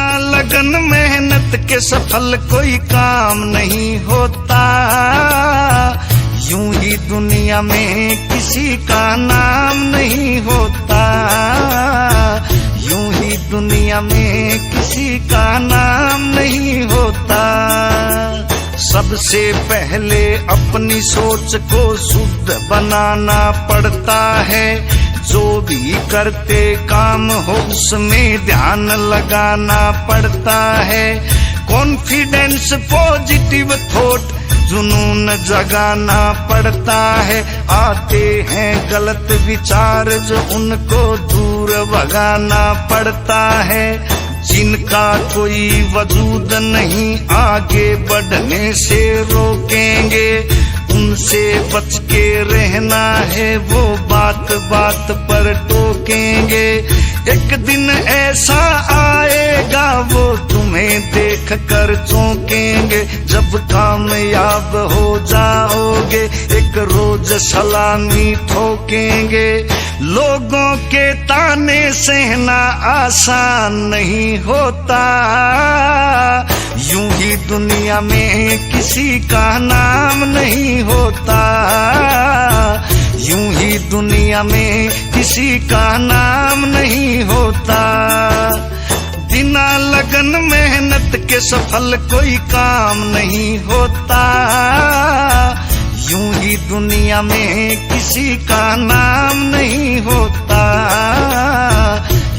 बिना लगन मेहनत के सफल कोई काम नहीं होता। यूं ही दुनिया में किसी का नाम नहीं होता। यूं ही दुनिया में किसी का नाम नहीं होता। सबसे पहले अपनी सोच को शुद्ध बनाना पड़ता है। जो भी करते काम हो उसमें ध्यान लगाना पड़ता है। कॉन्फिडेंस, पॉजिटिव थॉट, जुनून जगाना पड़ता है। आते हैं गलत विचार जो उनको दूर भगाना पड़ता है। जिनका कोई वजूद नहीं आगे बढ़ने से रोकेंगे, उनसे बच के रहना है, वो बात बात पर टोकेंगे। एक दिन ऐसा आएगा वो तुम्हें देख कर चौंकेंगे। जब कामयाब हो जाओगे एक रोज सलामी ठोकेंगे। लोगों के ताने सहना आसान नहीं होता। यूं ही दुनिया में किसी का नाम नहीं होता। यूं ही दुनिया में किसी का नाम नहीं होता। बिना लगन मेहनत के सफल कोई काम नहीं होता। यूं ही दुनिया में किसी का नाम नहीं होता।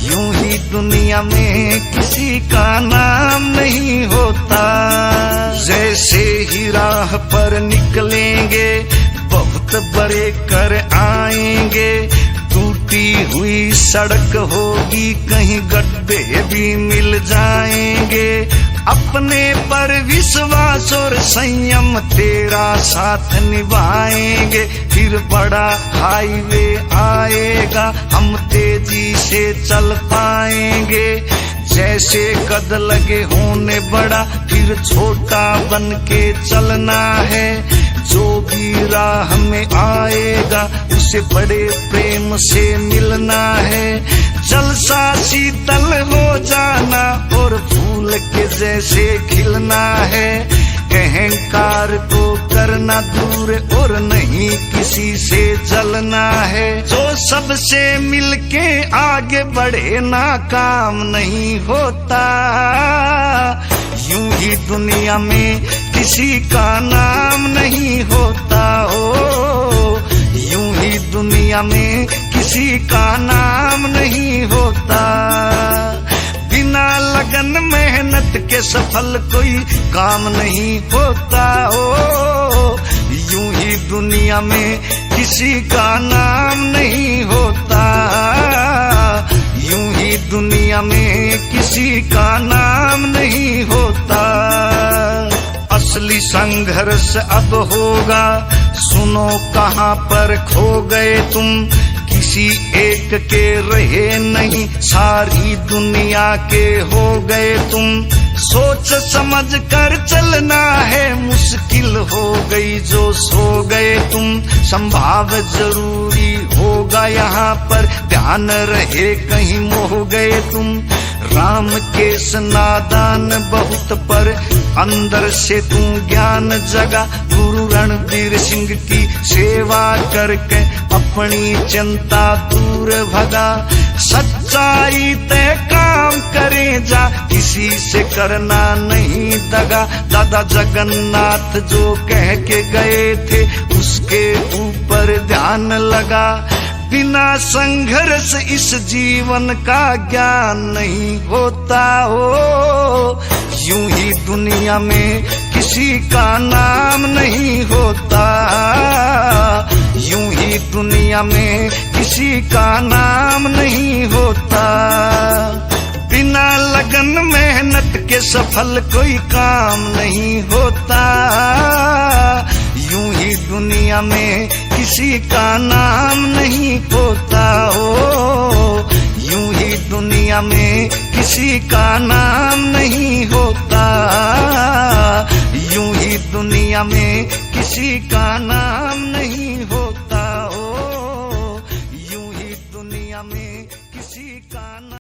यूं ही दुनिया में किसी का नाम नहीं होता। जैसे ही राह पर निकलेंगे बहुत बड़े कर आएंगे। टूटी हुई सड़क होगी, कहीं गड्ढे भी मिल जाएंगे। अपने पर विश्वास और संयम तेरा साथ निभाएंगे। फिर बड़ा हाईवे आएगा, हम तेजी से चल पाएंगे। जैसे कद लगे होने बड़ा, फिर छोटा बन के चलना है। जो भी राह में आएगा उसे बड़े प्रेम से मिलना है। जलसा शीतल हो जाना और फूल के जैसे खिलना है। अहंकार को करना दूर और नहीं किसी से जलना है। जो सबसे मिलके आगे बढ़े ना काम नहीं होता। यूं ही दुनिया में किसी का नाम नहीं होता। ओ यूं ही दुनिया में किसी का नाम नहीं होता। बिना लगन मेहनत के सफल कोई काम नहीं होता। ओ यूं ही दुनिया में किसी का नाम नहीं होता। यूं ही दुनिया में किसी का नाम नहीं होता। असली संघर्ष अब होगा, सुनो कहाँ पर खो गए तुम। किसी एक के रहे नहीं, सारी दुनिया के हो गए तुम। सोच समझ कर चलना है, मुश्किल हो गई जो सो गए तुम। संभाव जरूरी होगा यहाँ पर, ध्यान रहे कहीं मोह गए तुम। राम केस नादान बहुत पर अंदर से तू ज्ञान जगा। गुरु रणबीर सिंह की सेवा करके अपनी चिंता दूर भगा। सच्चाई ते काम करे जा, किसी से करना नहीं दगा। दादा जगन्नाथ जो कह के गए थे उसके ऊपर ध्यान लगा। बिना संघर्ष इस जीवन का ज्ञान नहीं होता। हो यूं ही दुनिया में किसी का नाम नहीं होता। यूं ही दुनिया में किसी का नाम नहीं होता। बिना लगन मेहनत के सफल कोई काम नहीं होता। यूं ही दुनिया में किसी का नाम नहीं होता। ओ यूं ही दुनिया में किसी का नाम नहीं होता। यूं ही दुनिया में किसी का नाम नहीं होता।